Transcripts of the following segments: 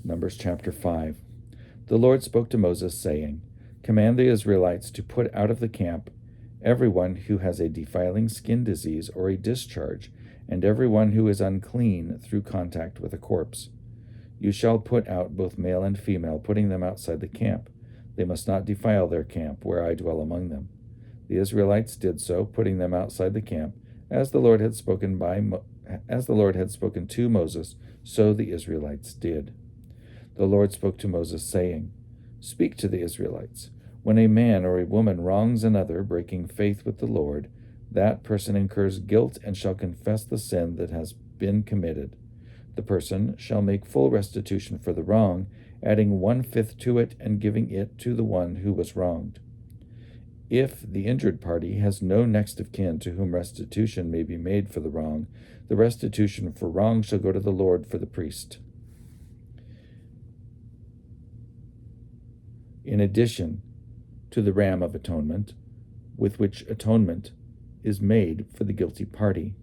Numbers chapter 5. The Lord spoke to Moses, saying, Command the Israelites to put out of the camp everyone who has a defiling skin disease or a discharge, and everyone who is unclean through contact with a corpse. You shall put out both male and female, putting them outside the camp. They must not defile their camp, where I dwell among them. The Israelites did so, putting them outside the camp, as the Lord had spoken to Moses, so the Israelites did. The Lord spoke to Moses, saying, Speak to the Israelites. When a man or a woman wrongs another, breaking faith with the Lord, that person incurs guilt and shall confess the sin that has been committed. The person shall make full restitution for the wrong, adding 1/5 to it and giving it to the one who was wronged. If the injured party has no next of kin to whom restitution may be made for the wrong, the restitution for wrong shall go to the Lord for the priest. In addition to the ram of atonement, with which atonement is made for the guilty party.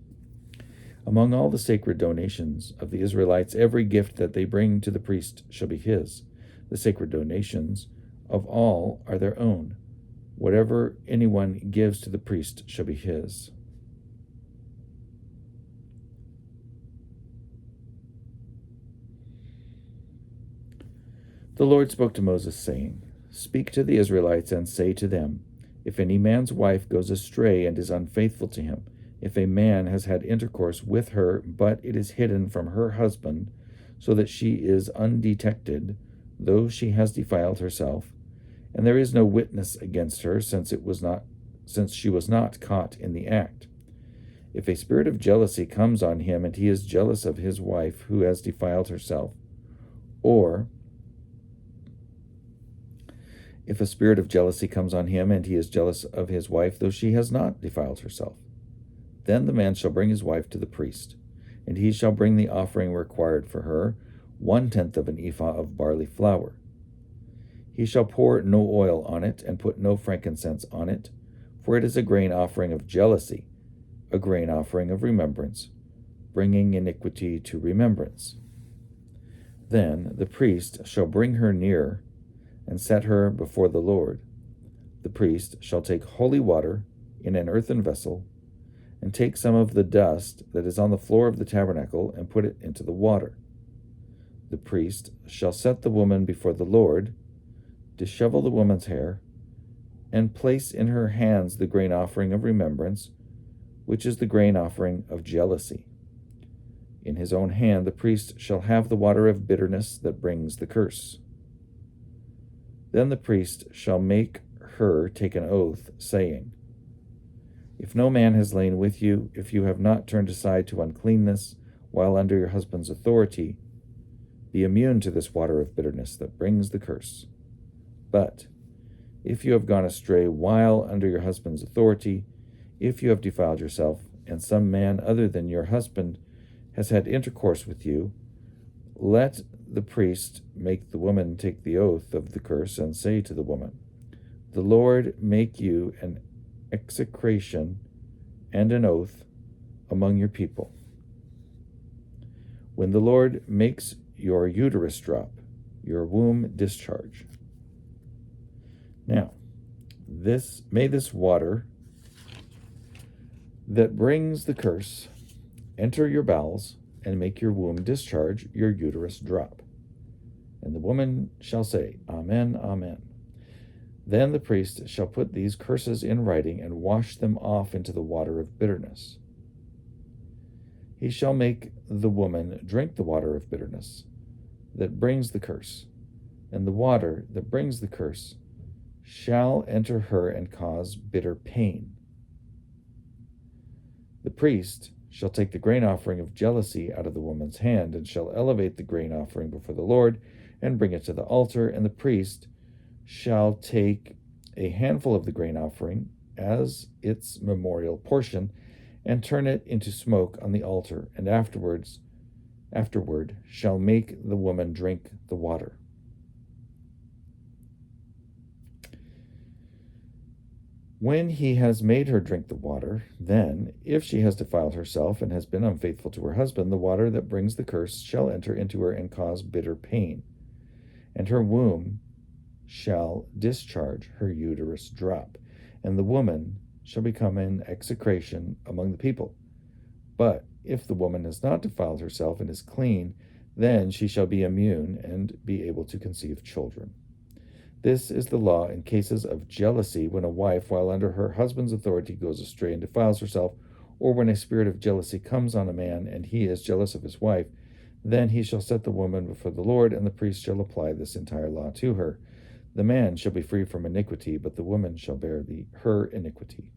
Among all the sacred donations of the Israelites, every gift that they bring to the priest shall be his. The sacred donations of all are their own. Whatever anyone gives to the priest shall be his. The Lord spoke to Moses, saying, Speak to the Israelites and say to them, If any man's wife goes astray and is unfaithful to him, if a man has had intercourse with her, but it is hidden from her husband, so that she is undetected, though she has defiled herself, and there is no witness against her, since she was not caught in the act. If a spirit of jealousy comes on him, and he is jealous of his wife who has defiled herself, or if a spirit of jealousy comes on him, and he is jealous of his wife, though she has not defiled herself, then the man shall bring his wife to the priest, and he shall bring the offering required for her, 1/10 of an ephah of barley flour. He shall pour no oil on it, and put no frankincense on it, for it is a grain offering of jealousy, a grain offering of remembrance, bringing iniquity to remembrance. Then the priest shall bring her near, and set her before the Lord. The priest shall take holy water in an earthen vessel, and take some of the dust that is on the floor of the tabernacle, and put it into the water. The priest shall set the woman before the Lord, dishevel the woman's hair, and place in her hands the grain offering of remembrance, which is the grain offering of jealousy. In his own hand the priest shall have the water of bitterness that brings the curse. Then the priest shall make her take an oath, saying, If no man has lain with you, if you have not turned aside to uncleanness while under your husband's authority, be immune to this water of bitterness that brings the curse. But if you have gone astray while under your husband's authority, if you have defiled yourself, and some man other than your husband has had intercourse with you, let the priest make the woman take the oath of the curse, and say to the woman, The Lord make you an execration and an oath among your people. When the Lord makes your uterus drop, your womb discharge. Now, may this water that brings the curse enter your bowels, and make your womb discharge, your uterus drop. And the woman shall say, Amen, Amen. Then the priest shall put these curses in writing, and wash them off into the water of bitterness. He shall make the woman drink the water of bitterness that brings the curse, and the water that brings the curse shall enter her and cause bitter pain. The priest shall take the grain offering of jealousy out of the woman's hand, and shall elevate the grain offering before the Lord, and bring it to the altar, and the priest shall take a handful of the grain offering as its memorial portion, and turn it into smoke on the altar, and afterward shall make the woman drink the water. When he has made her drink the water, then, if she has defiled herself and has been unfaithful to her husband, the water that brings the curse shall enter into her and cause bitter pain. and her womb shall discharge her uterus drop, and the woman shall become an execration among the people. But if the woman has not defiled herself and is clean, then she shall be immune and be able to conceive children. This is the law in cases of jealousy, when a wife, while under her husband's authority, goes astray and defiles herself, or when a spirit of jealousy comes on a man and he is jealous of his wife. Then he shall set the woman before the Lord, and the priest shall apply this entire law to her. The man shall be free from iniquity, but the woman shall bear her iniquity.